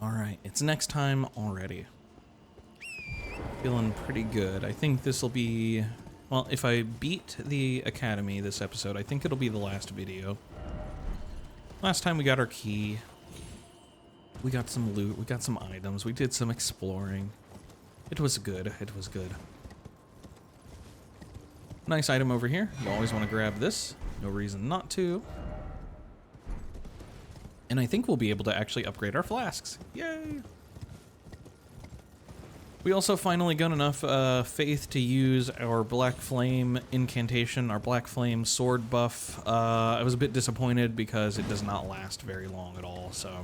Alright, it's next time already. Feeling pretty good. I think this will be... Well, if I beat the Academy this episode, I think it'll be the last video. Last time we got our key. We got some loot, we got some items, we did some exploring. It was good, it was good. Nice item over here. You always want to grab this. No reason not to. And I think we'll be able to actually upgrade our flasks. Yay! We also finally got enough faith to use our Black Flame incantation, our Black Flame sword buff. I was a bit disappointed because it does not last very long at all, so...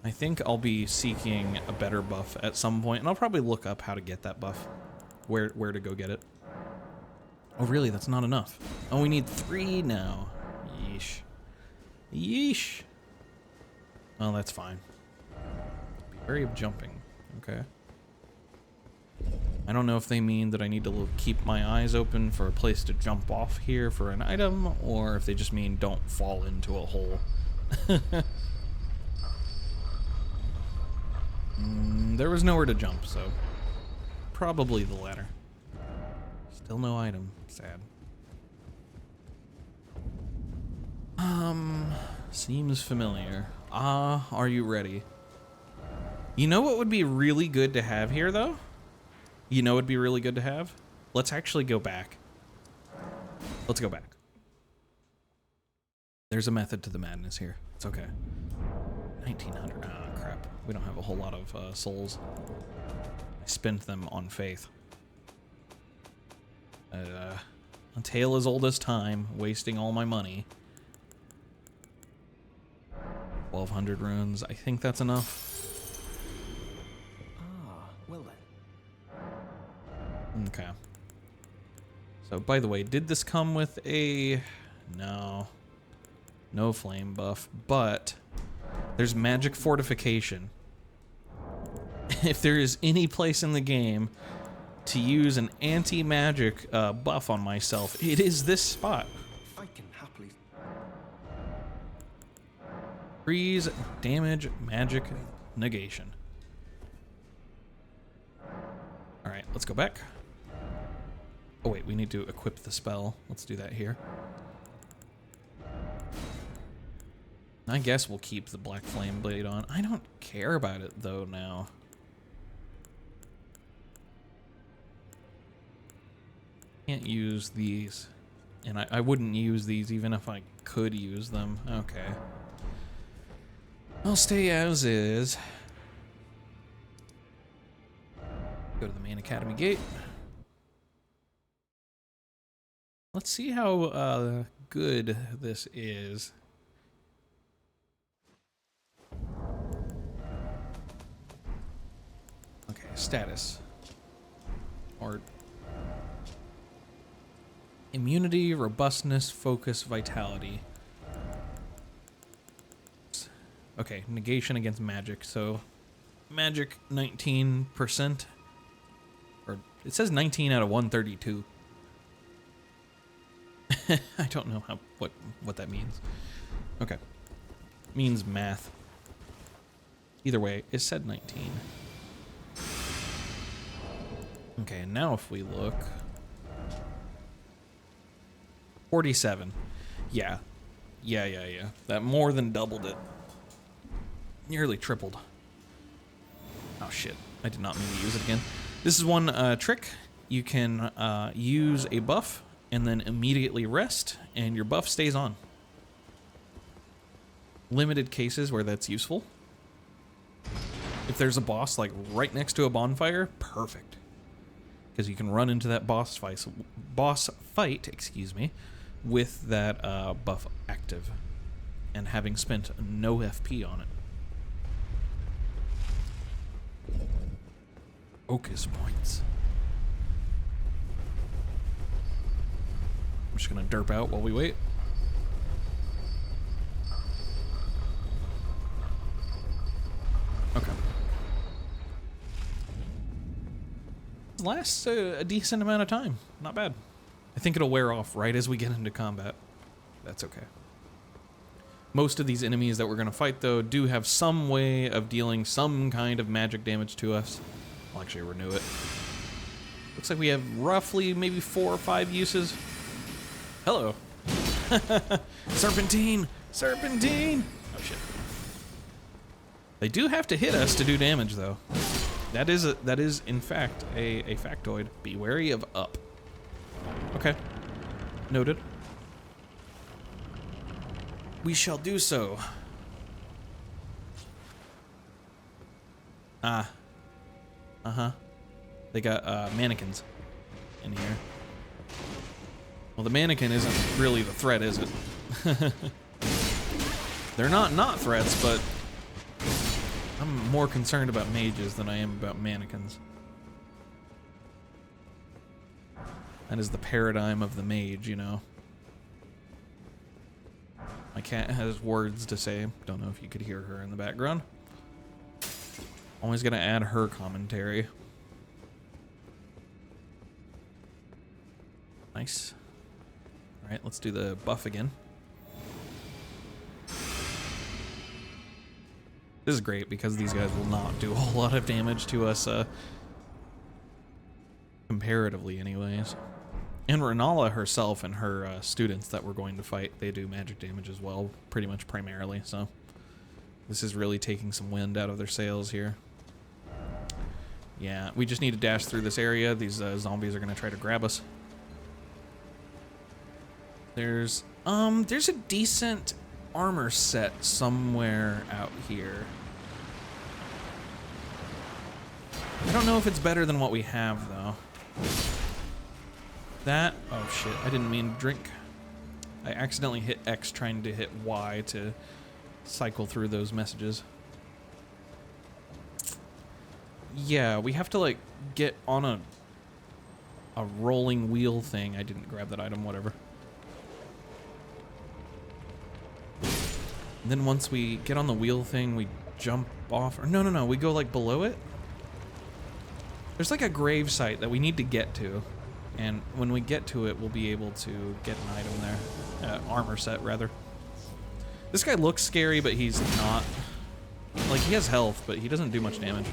I think I'll be seeking a better buff at some point, and I'll probably look up how to get that buff. Where to go get it. Oh really, that's not enough. Oh, we need 3 now. Yeesh. Yeesh. Well, that's fine. Be wary of jumping. Okay. I don't know if they mean that I need to keep my eyes open for a place to jump off here for an item, or if they just mean don't fall into a hole. There was nowhere to jump, so probably the latter. Still no item. Sad. Seems familiar. Are you ready? You know what would be really good to have here, though? You know what would be really good to have? Let's actually go back. Let's go back. There's a method to the madness here. It's okay. 1900. Ah, crap. We don't have a whole lot of souls. I spent them on faith. A tale as old as time, wasting all my money. 1200 runes. I think that's enough. Ah, well then. Okay. So, by the way, did this come with a... No. No flame buff, but there's magic fortification. If there is any place in the game to use an anti-magic buff on myself, it is this spot. I can happily. Freeze, damage, magic, negation. Alright, let's go back. Oh wait, we need to equip the spell. Let's do that here. I guess we'll keep the Black Flame Blade on. I don't care about it though now. Can't use these. And I wouldn't use these even if I could use them. Okay. I'll stay as is. Go to the main academy gate. Let's see how good this is. Okay, status. Or immunity, robustness, focus, vitality. Okay, negation against magic. So magic 19%. Or it says 19 out of 132. I don't know what that means. Okay. Means math. Either way, it said 19. Okay, and now if we look 47. Yeah. Yeah. That more than doubled it. Nearly tripled. Oh shit. I did not mean to use it again. This is one trick. You can use a buff and then immediately rest, and your buff stays on. Limited cases where that's useful. If there's a boss like right next to a bonfire, perfect. Because you can run into that boss fight, excuse me, with that buff active, and having spent no FP on it. Focus points. I'm just gonna derp out while we wait. Okay. Lasts a decent amount of time. Not bad. I think it'll wear off right as we get into combat. That's okay. Most of these enemies that we're going to fight, though, do have some way of dealing some kind of magic damage to us. I'll actually renew it. Looks like we have roughly maybe 4 or 5 uses. Hello. Serpentine! Serpentine! Oh, shit. They do have to hit us to do damage, though. That is in fact, a factoid. Be wary of up. Okay. Noted. We shall do so. Ah. Uh-huh. They got mannequins in here. Well, the mannequin isn't really the threat, is it? They're not threats, but I'm more concerned about mages than I am about mannequins. That is the paradigm of the mage, you know. My cat has words to say. Don't know if you could hear her in the background. Always gonna add her commentary. Nice. Alright, let's do the buff again. This is great because these guys will not do a whole lot of damage to us, comparatively anyways. And Rennala herself and her students that we're going to fight, they do magic damage as well, pretty much primarily, so this is really taking some wind out of their sails here. Yeah, we just need to dash through this area. These zombies are going to try to grab us. There's a decent armor set somewhere out here. I don't know if it's better than what we have, though. That, oh shit, I didn't mean to drink. I accidentally hit X trying to hit Y to cycle through those messages. Yeah, we have to, like, get on a rolling wheel thing. I didn't grab that item, whatever. And then once we get on the wheel thing, we jump off. Or no, we go, like, below it. There's, like, a grave site that we need to get to. And when we get to it, we'll be able to get an item there. Armor set, rather. This guy looks scary, but he's not. Like, he has health, but he doesn't do much damage.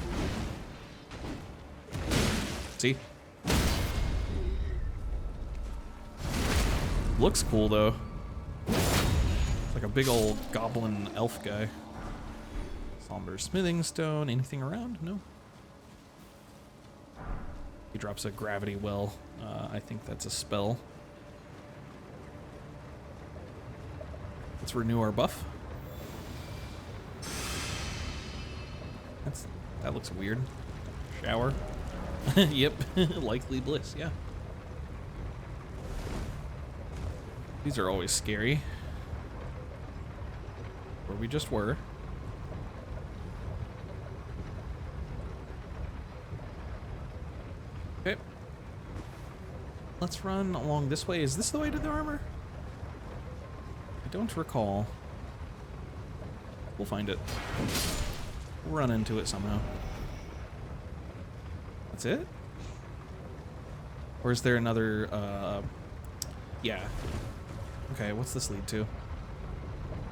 See? Looks cool, though. It's like a big old goblin elf guy. Somber smithing stone. Anything around? No. He drops a gravity well. I think that's a spell. Let's renew our buff. That looks weird. Shower. Yep. Likely bliss, yeah. These are always scary. Where we just were. Okay. Let's run along this way. Is this the way to the armor? I don't recall. We'll find it. We'll run into it somehow. That's it? Or is there another, yeah. Okay, what's this lead to?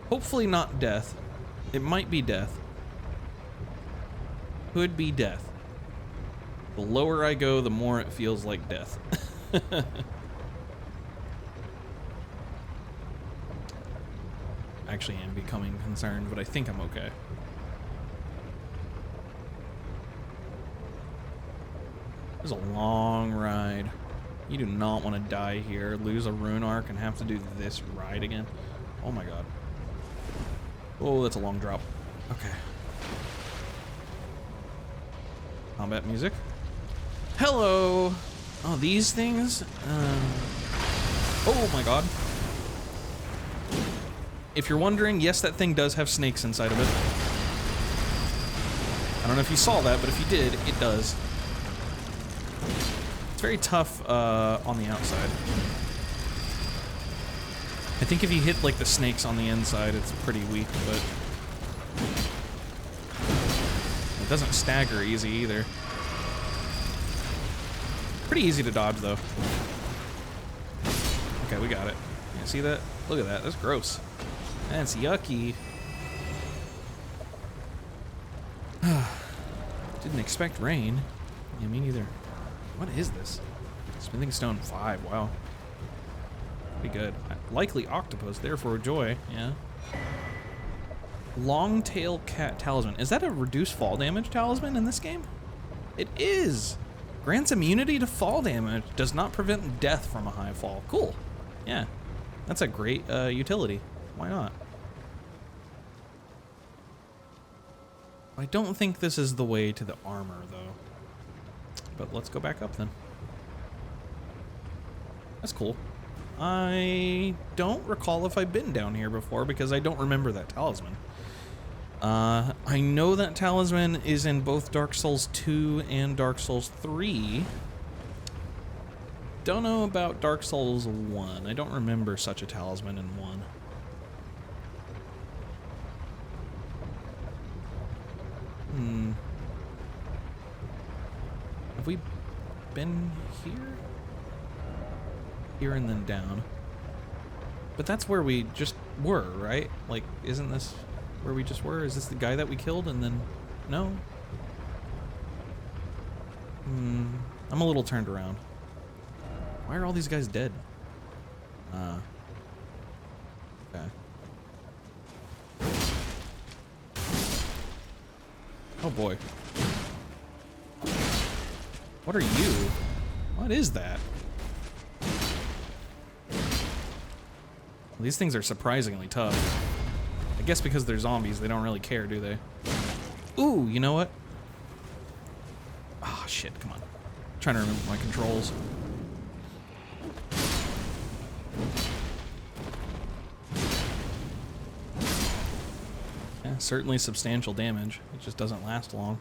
Hopefully not death. It might be death. Could be death. The lower I go, the more it feels like death. Actually, I'm becoming concerned, but I think I'm okay. This is a long ride. You do not want to die here, lose a rune arc, and have to do this ride again. Oh my god. Oh, that's a long drop. Okay. Combat music. Hello! Oh, these things? Oh my god. If you're wondering, yes, that thing does have snakes inside of it. I don't know if you saw that, but if you did, it does. It's very tough on the outside. I think if you hit like the snakes on the inside, it's pretty weak, but it doesn't stagger easy either. Pretty easy to dodge though. Okay, we got it. You see that? Look at that. That's gross. That's yucky. Didn't expect rain. Yeah, me neither. What is this? Smithing stone 5. Wow. Pretty good. Likely octopus, therefore joy. Yeah. Long-tail cat talisman. Is that a reduced fall damage talisman in this game? It is. Grants immunity to fall damage. Does not prevent death from a high fall. Cool. Yeah. That's a great utility. Why not? I don't think this is the way to the armor, though. But let's go back up then. That's cool. I don't recall if I've been down here before because I don't remember that talisman. I know that talisman is in both Dark Souls 2 and Dark Souls 3. Don't know about Dark Souls 1. I don't remember such a talisman in 1. Have we been here? Here and then down. But that's where we just were, right? Like, isn't this where we just were? Is this the guy that we killed and then... No? I'm a little turned around. Why are all these guys dead? Okay. Oh boy. What are you? What is that? Well, these things are surprisingly tough. I guess because they're zombies, they don't really care, do they? Ooh, you know what? Ah, shit, come on. I'm trying to remember my controls. Yeah, certainly substantial damage. It just doesn't last long.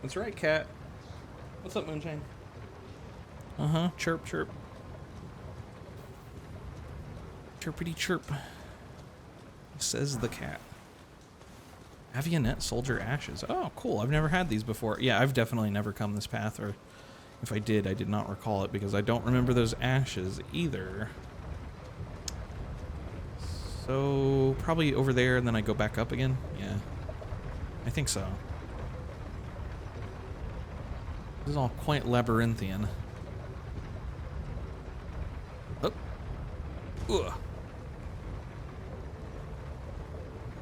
That's right, cat. What's up, Moonshine? Uh-huh, chirp, chirp. Chirpity chirp, says the cat. Avionet soldier ashes. Oh, cool. I've never had these before. Yeah, I've definitely never come this path, or if I did, I did not recall it because I don't remember those ashes either. So probably over there and then I go back up again. Yeah, I think so. This is all quite labyrinthian. Oh. Ugh.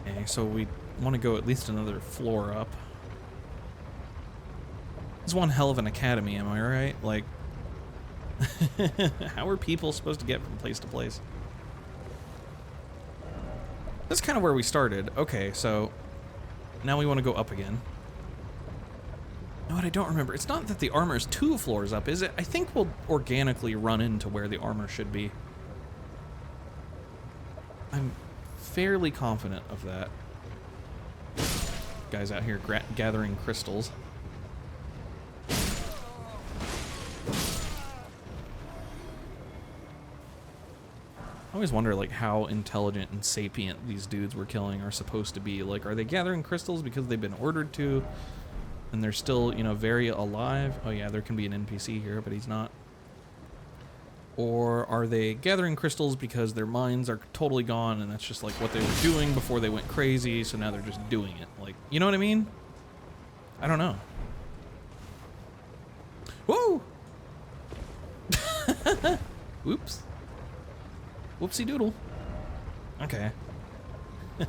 Okay, so we want to go at least another floor up. This is one hell of an academy, am I right? Like, how are people supposed to get from place to place? That's kind of where we started. Okay, so now we want to go up again. You know what, I don't remember. It's not that the armor is 2 floors up, is it? I think we'll organically run into where the armor should be. I'm fairly confident of that. Guys out here gathering crystals. I always wonder, like, how intelligent and sapient these dudes we're killing are supposed to be. Like, are they gathering crystals because they've been ordered to, and they're still, you know, very alive? Oh yeah, there can be an NPC here, but he's not. Or are they gathering crystals because their minds are totally gone and that's just like what they were doing before they went crazy, so now they're just doing it? Like, you know what I mean? I don't know. Whoa! Oops. Whoopsie doodle. Okay.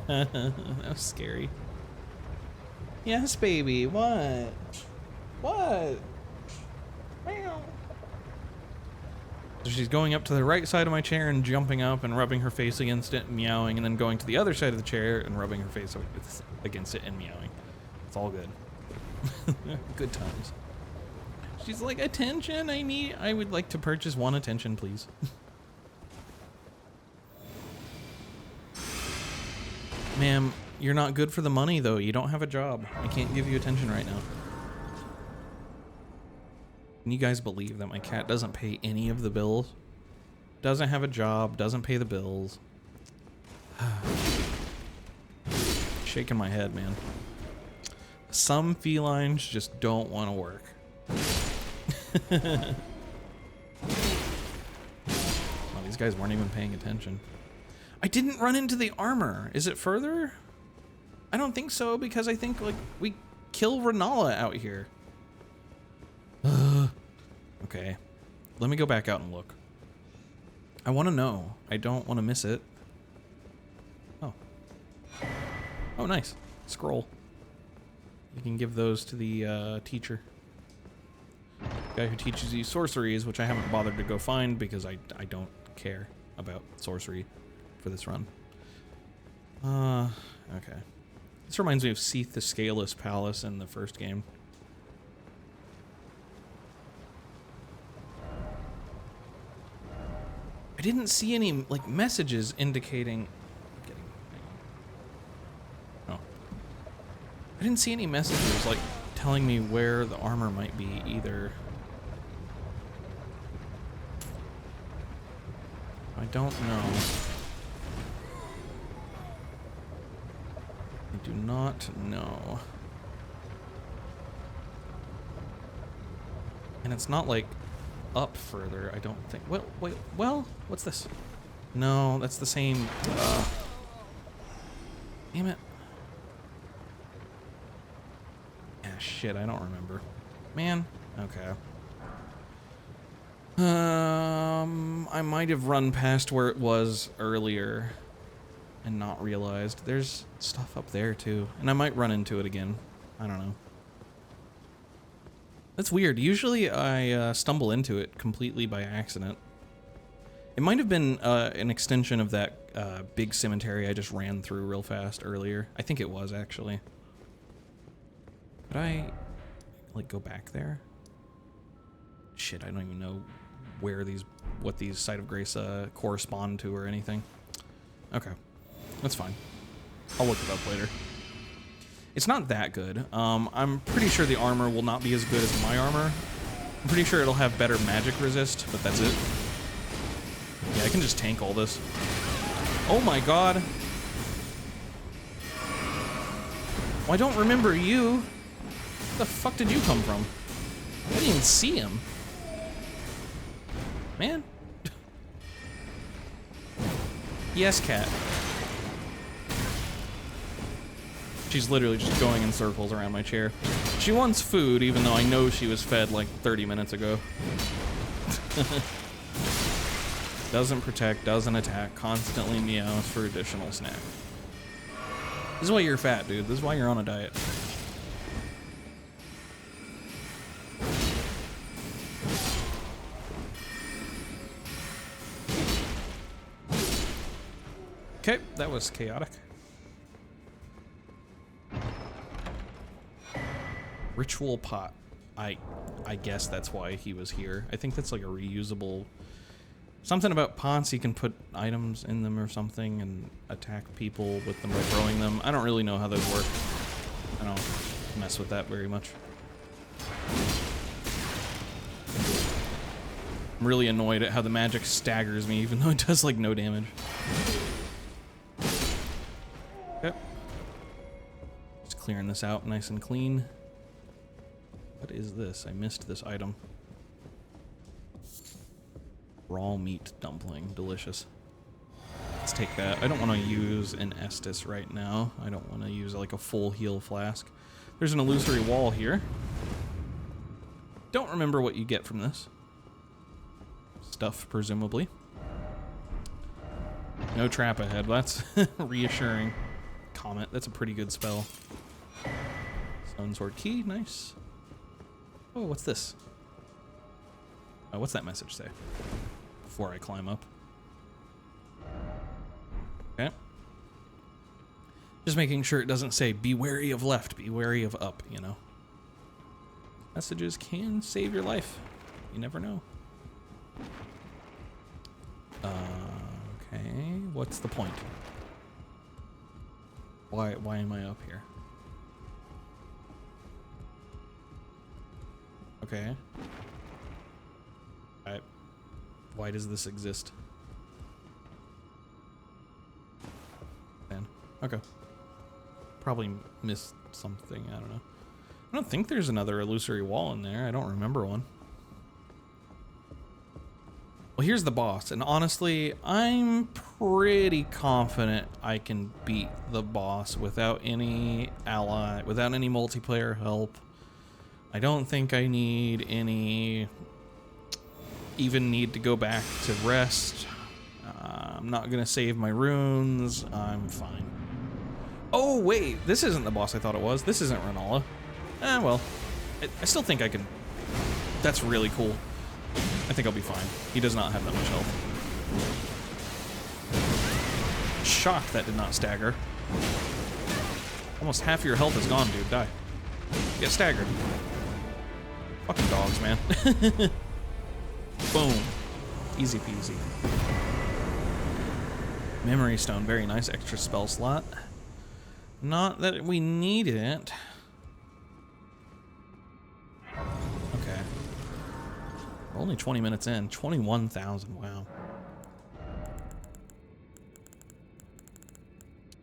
That was scary. Yes, baby. What? What? Meow. So she's going up to the right side of my chair and jumping up and rubbing her face against it and meowing, and then going to the other side of the chair and rubbing her face against it and meowing. It's all good. Good times. She's like, attention, I would like to purchase 1 attention, please. Ma'am, you're not good for the money, though. You don't have a job. I can't give you attention right now. Can you guys believe that my cat doesn't pay any of the bills? Doesn't have a job, doesn't pay the bills. Shaking my head, man. Some felines just don't want to work. Oh, these guys weren't even paying attention. I didn't run into the armor. Is it further? I don't think so, because I think, like, we kill Rennala out here. Okay. Let me go back out and look. I want to know. I don't want to miss it. Oh. Oh, nice. Scroll. You can give those to the teacher. Guy who teaches you sorceries, which I haven't bothered to go find because I don't care about sorcery for this run. Okay. This reminds me of Seath the Scaleless Palace in the first game. I didn't see any, like, messages indicating... Oh. I didn't see any messages, like, telling me where the armor might be either. I don't know. I do not know. And it's not, like, up further, I don't think. Well, wait, well, what's this? No, that's the same. Damn it. Ah, shit, I don't remember. Man, okay. I might have run past where it was earlier and not realized. There's stuff up there, too. And I might run into it again. I don't know. That's weird. Usually I stumble into it completely by accident. It might have been an extension of that big cemetery I just ran through real fast earlier. I think it was, actually. Could I, like, go back there? Shit, I don't even know where what these Site of Grace correspond to or anything. Okay, that's fine. I'll look it up later. It's not that good. I'm pretty sure the armor will not be as good as my armor. I'm pretty sure it'll have better magic resist, but that's it. Yeah, I can just tank all this. Oh my god. Well, I don't remember you. Where the fuck did you come from? I didn't even see him. Man. Yes, cat. She's literally just going in circles around my chair. She wants food, even though I know she was fed like 30 minutes ago. Doesn't protect, doesn't attack, constantly meows for additional snack. This is why you're fat, dude. This is why you're on a diet. Okay, that was chaotic. Ritual pot. I guess that's why he was here. I think that's like a reusable... Something about pots, you can put items in them or something and attack people with them by throwing them. I don't really know how those work. I don't mess with that very much. I'm really annoyed at how the magic staggers me, even though it does like no damage. Okay. Just clearing this out nice and clean. What is this? I missed this item. Raw meat dumpling. Delicious. Let's take that. I don't want to use an Estus right now. I don't want to use like a full heal flask. There's an illusory wall here. Don't remember what you get from this. Stuff, presumably. No trap ahead. That's reassuring. Comet. That's a pretty good spell. Stone sword key. Nice. Oh, what's this? Oh, what's that message say? Before I climb up. Okay. Just making sure it doesn't say, be wary of left, be wary of up, you know. Messages can save your life. You never know. Okay, what's the point? Why am I up here? Okay. Why does this exist? Man. Okay. Probably missed something, I don't know. I don't think there's another illusory wall in there. I don't remember one. Well, here's the boss, and honestly, I'm pretty confident I can beat the boss without any without any multiplayer help. I don't think I need even need to go back to rest. I'm not gonna save my runes. I'm fine. Oh wait, this isn't the boss I thought it was. This isn't Rennala. Well, I still think I can. That's really cool. I think I'll be fine. He does not have that much health. Shocked that did not stagger. Almost half your health is gone, dude. Die. Get staggered. Fucking dogs, man. Boom. Easy peasy. Memory stone. Very nice. Extra spell slot. Not that we need it. Okay. We're only 20 minutes in. 21,000. Wow.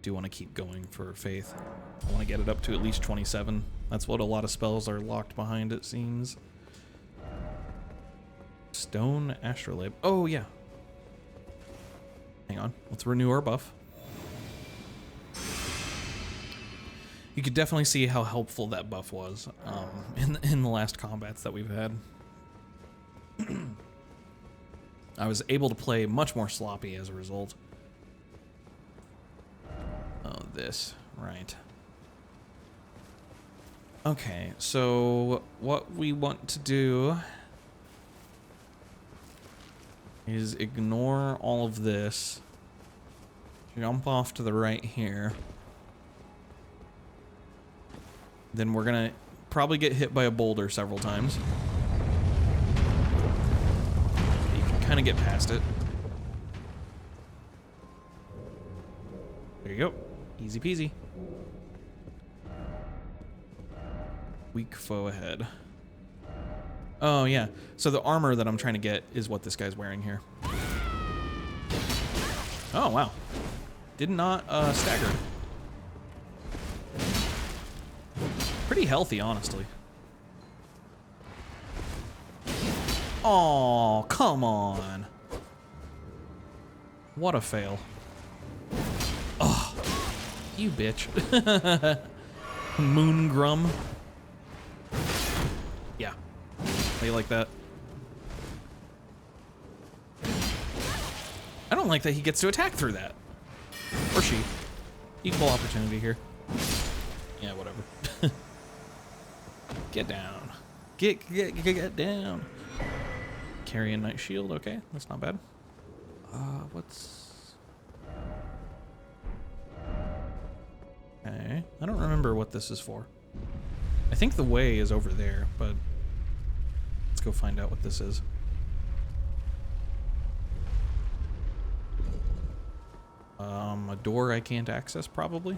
Do want to keep going for faith. I want to get it up to at least 27. That's what a lot of spells are locked behind, it seems. Stone astrolabe. Oh, yeah. Hang on. Let's renew our buff. You could definitely see how helpful that buff was in the last combats that we've had. I was able to play much more sloppy as a result. Oh, this. Right. Okay, so what we want to do is ignore all of this. Jump off to the right here. Then we're gonna probably get hit by a boulder several times. You can kind of get past it. There you go. Easy peasy. Weak foe ahead. Oh, yeah. So the armor that I'm trying to get is what this guy's wearing here. Oh, wow. Did not stagger. Pretty healthy, honestly. Oh, come on. What a fail. Oh, you bitch. Moon Grum. Yeah. They like that. I don't like that he gets to attack through that. Or she. Equal opportunity here. Yeah, whatever. Get down. Get down. Carrying Knight Shield, okay. That's not bad. What's... Okay. I don't remember what this is for. I think the way is over there, but let's go find out what this is. A door I can't access, probably.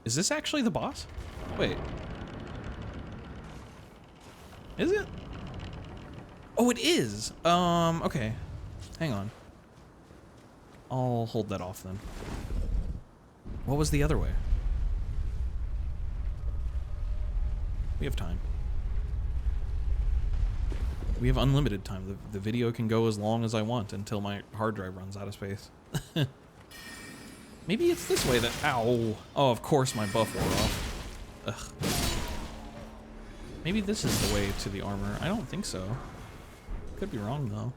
Is this actually the boss? Wait. Is it? Oh, it is! Okay. Hang on. I'll hold that off then. What was the other way? We have time. We have unlimited time. The video can go as long as I want until my hard drive runs out of space. Maybe it's this way that... Ow! Oh, of course my buff wore off. Ugh. Maybe this is the way to the armor. I don't think so. Could be wrong,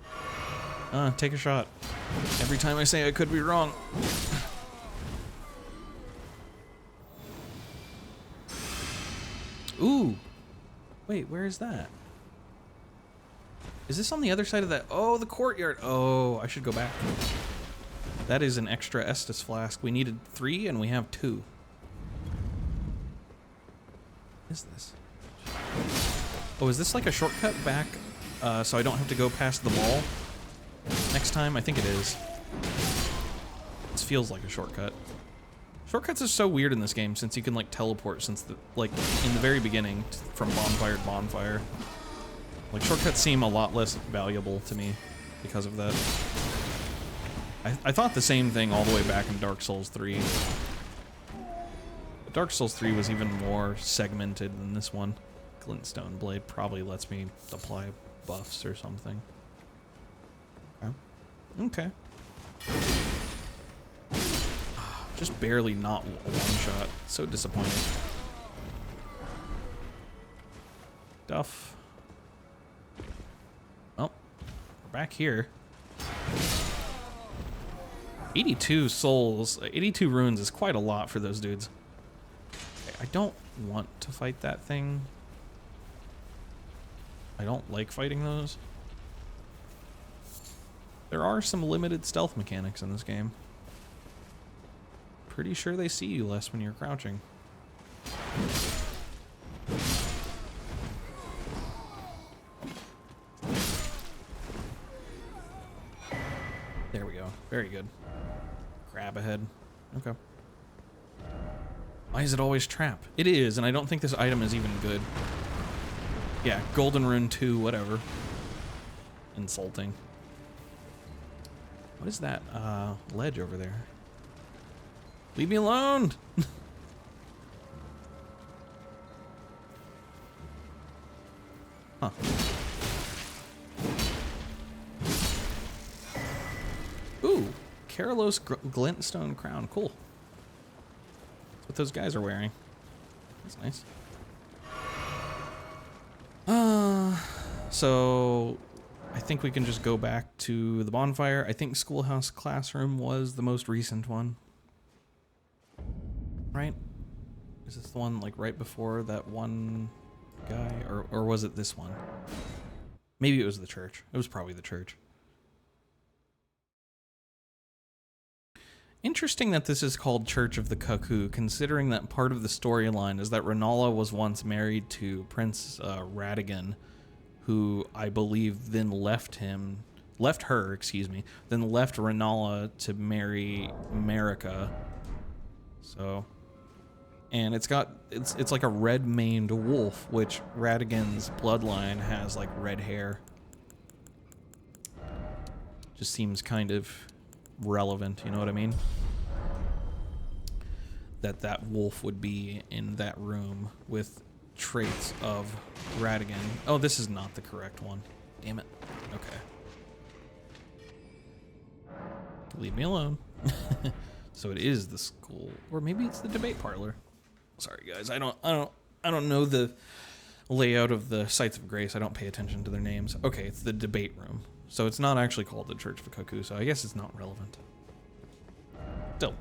though. Take a shot. Every time I say I could be wrong. Ooh! Wait, where is that? Is this on the other side of that? Oh, the courtyard. Oh, I should go back. That is an extra Estus flask. We needed 3 and we have 2. What is this? Oh, is this like a shortcut back so I don't have to go past the wall next time? I think it is. This feels like a shortcut. Shortcuts are so weird in this game since you can like teleport since the like in the very beginning from bonfire to bonfire. Like shortcuts seem a lot less valuable to me because of that. I thought the same thing all the way back in Dark Souls 3. But Dark Souls 3 was even more segmented than this one. Glintstone Blade probably lets me apply buffs or something. Okay. Just barely not a one-shot. So disappointing. Duff. Oh, we're back here. 82 souls, 82 runes is quite a lot for those dudes. Okay, I don't want to fight that thing. I don't like fighting those. There are some limited stealth mechanics in this game. Pretty sure they see you less when you're crouching. There we go. Very good. Grab ahead. Okay. Why is it always trap? It is, and I don't think this item is even good. Yeah, Golden Rune 2, whatever. Insulting. What is that ledge over there? Leave me alone! Huh. Ooh, Karalos Glintstone Crown. Cool. That's what those guys are wearing. That's nice. So I think we can just go back to the bonfire. I think Schoolhouse Classroom was the most recent one. Right? Is this the one like right before that one guy? Or was it this one? Maybe it was the church. It was probably the church. Interesting that this is called Church of the Cuckoo, considering that part of the storyline is that Rennala was once married to Prince Radigan, who I believe then left her, then left Rennala to marry Marika. So, and it's like a red-maned wolf, which Radigan's bloodline has like red hair. Just seems kind of relevant, you know what I mean? That wolf would be in that room with traits of Radigan. Oh, this is not the correct one. Damn it. Okay. Leave me alone. So it is the school, or maybe it's the debate parlor. Sorry guys, I don't know the layout of the Sites of Grace. I don't pay attention to their names. Okay, it's the debate room. So it's not actually called the Church of the Cuckoo, so I guess it's not relevant. Still.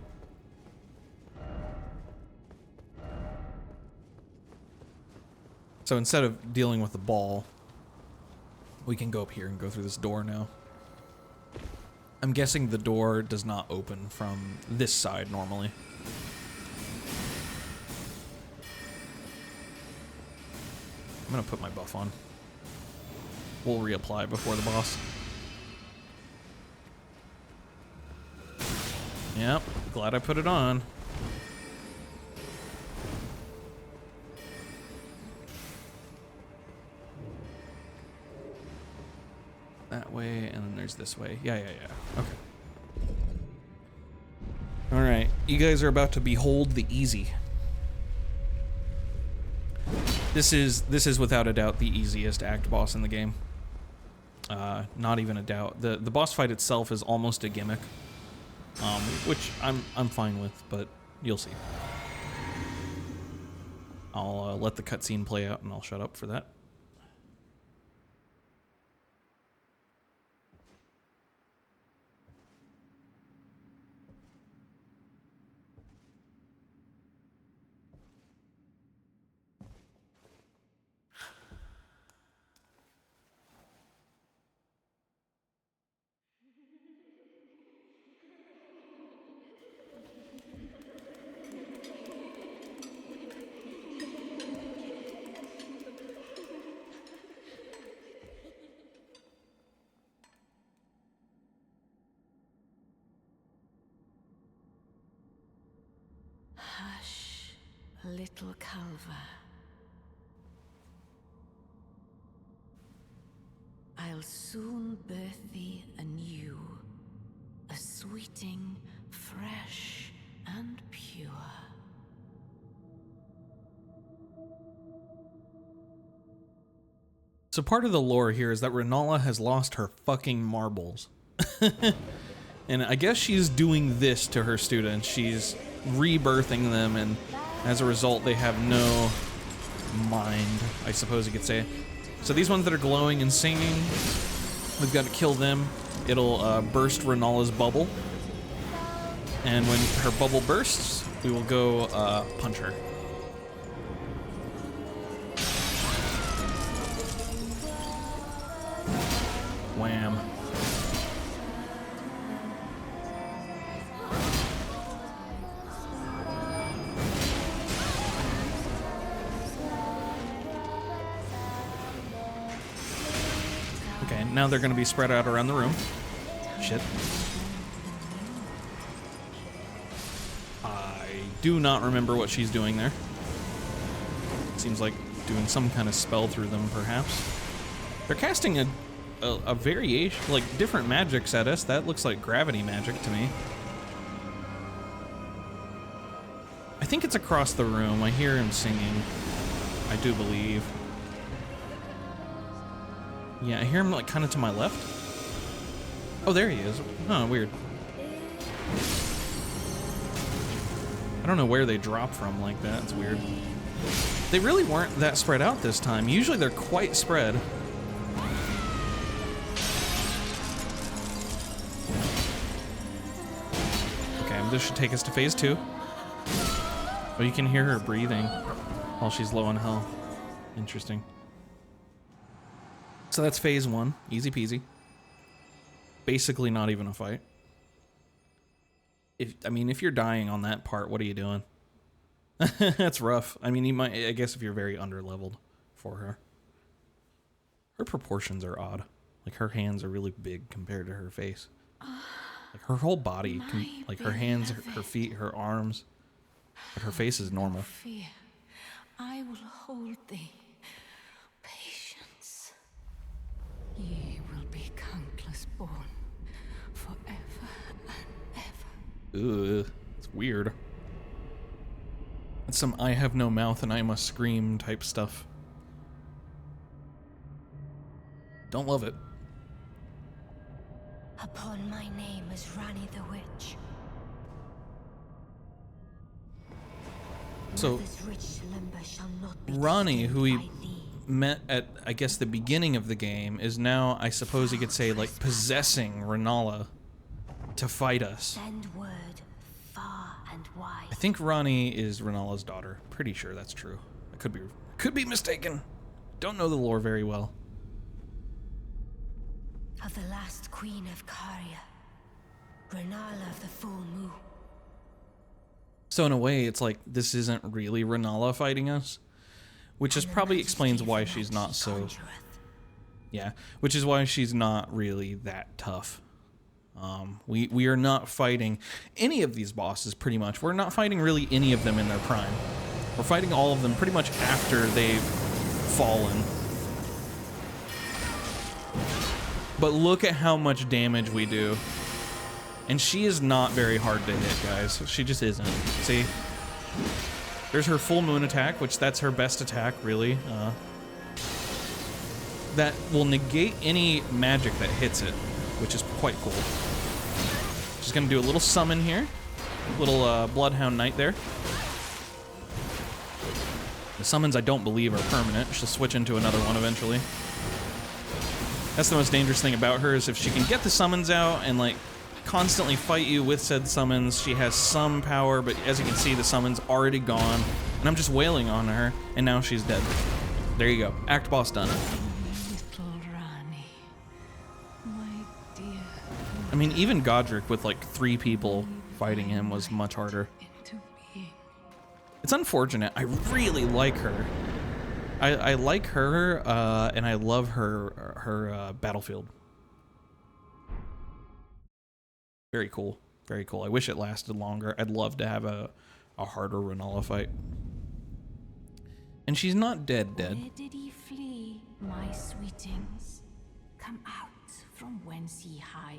So instead of dealing with the ball, we can go up here and go through this door now. I'm guessing the door does not open from this side normally. I'm gonna put my buff on. We'll reapply before the boss. Yep, glad I put it on. That way, and then there's this way. Yeah. Okay. Alright, you guys are about to behold the easy. This is without a doubt the easiest act boss in the game. Not even a doubt. The boss fight itself is almost a gimmick. Which I'm fine with, but you'll see. I'll let the cutscene play out and I'll shut up for that. Hush, little Calva. I'll soon birth thee anew, a sweeting, fresh and pure. So part of the lore here is that Rennala has lost her fucking marbles. And I guess she's doing this to her students. She's rebirthing them, and as a result, they have no mind, I suppose you could say. So these ones that are glowing and singing, we've got to kill them. It'll burst Rennala's bubble. And when her bubble bursts, we will go punch her. Wham. Okay, now they're going to be spread out around the room. Shit. I do not remember what she's doing there. Seems like doing some kind of spell through them, perhaps. They're casting a variation, like different magics at us. That looks like gravity magic to me. I think it's across the room. I hear him singing. I do believe. Yeah, I hear him like kind of to my left. Oh, there he is. Huh, weird. I don't know where they drop from like that. It's weird. They really weren't that spread out this time. Usually they're quite spread. Okay, this should take us to phase 2. Oh, you can hear her breathing while she's low on health. Interesting. So that's phase 1. Easy peasy. Basically not even a fight. I mean, if you're dying on that part, what are you doing? That's rough. I mean, you might, I guess if you're very underleveled for her. Her proportions are odd. Like, her hands are really big compared to her face. Like, her whole body, like her hands, her feet, her arms. But her face is normal. Fear, I will hold thee. Patience. Ye will be countless born, forever and ever. Ugh, it's weird. It's some I have no mouth and I must scream type stuff. Don't love it. Upon my name is Rani the Witch. So, Rani, who we met at, I guess, the beginning of the game, is now, I suppose you could say, like, possessing Rennala to fight us. Send word far and wide. I think Rani is Rennala's daughter. Pretty sure that's true. I could be mistaken. Don't know the lore very well. Of the last queen of Caria, Rennala of the full moon. So in a way, it's like this isn't really Rennala fighting us, which is probably explains why she's not so. Yeah, which is why she's not really that tough. We are not fighting any of these bosses pretty much. We're not fighting really any of them in their prime. We're fighting all of them pretty much after they've fallen. But look at how much damage we do. And she is not very hard to hit, guys. She just isn't. See? There's her full moon attack, which that's her best attack, really. That will negate any magic that hits it, which is quite cool. She's gonna do a little summon here. Little Bloodhound Knight there. The summons I don't believe are permanent. She'll switch into another one eventually. That's the most dangerous thing about her, is if she can get the summons out and like constantly fight you with said summons, she has some power, but as you can see, the summon's already gone. And I'm just wailing on her, and now she's dead. There you go. Act boss done. Little Rani, my dear. I mean, even Godric with like 3 people fighting him was much harder. Into being. It's unfortunate. I really like her. I like her, and I love her battlefield. Very cool. Very cool. I wish it lasted longer. I'd love to have a harder Rennala fight. And she's not dead. Where did ye flee, my sweetings? Come out from whence ye hide.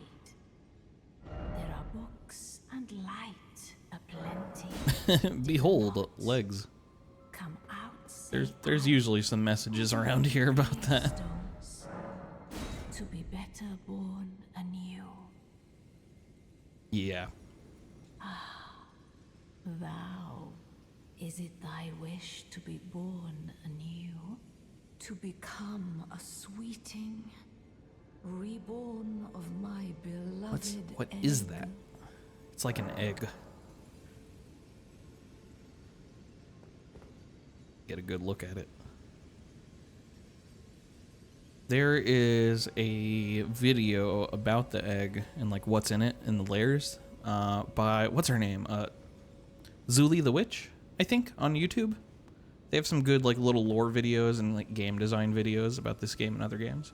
There are books and light aplenty. Behold, legs. Come out. There's usually some messages around here about that. to be better born anew. Yeah. Thou, is it thy wish to be born anew? To become a sweeting, reborn of my beloved What is egg? that? It's like an egg. Get a good look at it. There is a video about the egg and like what's in it and the layers by what's her name? Zuli the Witch, I think, on YouTube. They have some good like little lore videos and like game design videos about this game and other games.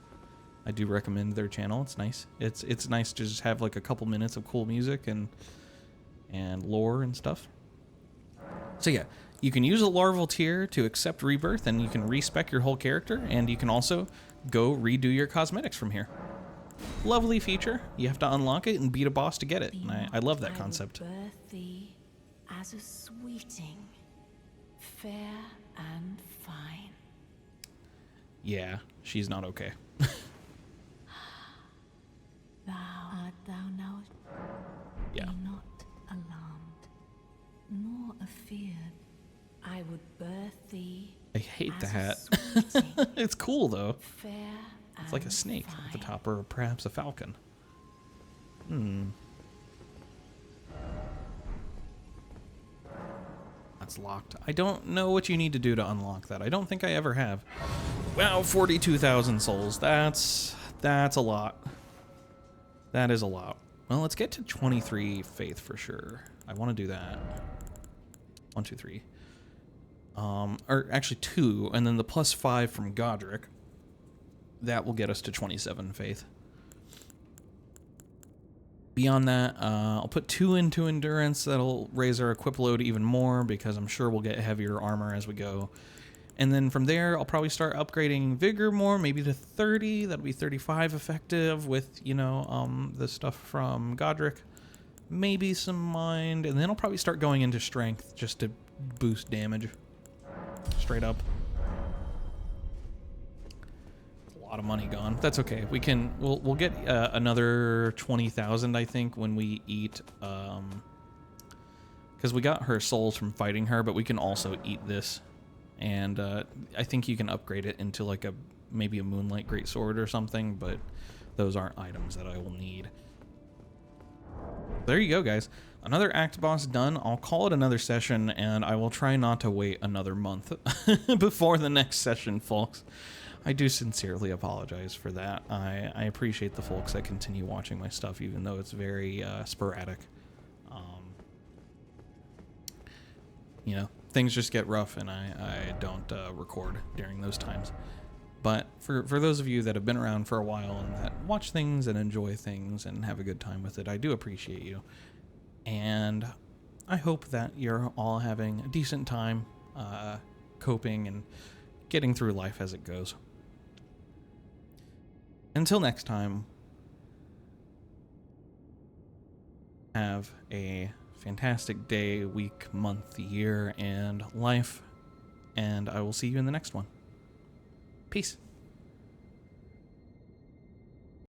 I do recommend their channel. It's nice. It's nice to just have like a couple minutes of cool music and lore and stuff. So yeah, you can use a larval tier to accept rebirth, and you can respec your whole character, and you can also go redo your cosmetics from here. Lovely feature. You have to unlock it and beat a boss to get it, and I love that concept. I will birth thee as a sweeting, fair and fine. Yeah, she's not okay. Art thou now? Yeah. Be not alarmed, nor afeared. I would birth thee. I hate the as a hat. sweeting, It's cool though. fair It's like a and snake at the fine. top, or perhaps a falcon. That's locked. I don't know what you need to do to unlock that. I don't think I ever have. Wow, 42,000 souls. That's a lot. That is a lot. Well, let's get to 23 faith for sure. I want to do that. 1, 2, 3. Or actually 2, and then the +5 from Godric. That will get us to 27 faith. Beyond that, I'll put 2 into endurance. That'll raise our equip load even more because I'm sure we'll get heavier armor as we go. And then from there, I'll probably start upgrading vigor more, maybe to 30. That'll be 35 effective with, you know, the stuff from Godric. Maybe some mind, and then I'll probably start going into strength just to boost damage. Straight up. A lot of money gone. That's okay. We'll get another 20,000, I think, when we eat, because we got her souls from fighting her, but we can also eat this. And I think you can upgrade it into like maybe a Moonlight Greatsword or something, but those aren't items that I will need. There you go, guys. Another act boss done. I'll call it another session, and I will try not to wait another month before the next session, folks. I do sincerely apologize for that. I appreciate the folks that continue watching my stuff, even though it's very sporadic. You know, things just get rough, and I don't record during those times. But for those of you that have been around for a while and that watch things and enjoy things and have a good time with it, I do appreciate you. And I hope that you're all having a decent time coping and getting through life as it goes. Until next time, have a fantastic day, week, month, year, and life, and I will see you in the next one. Peace.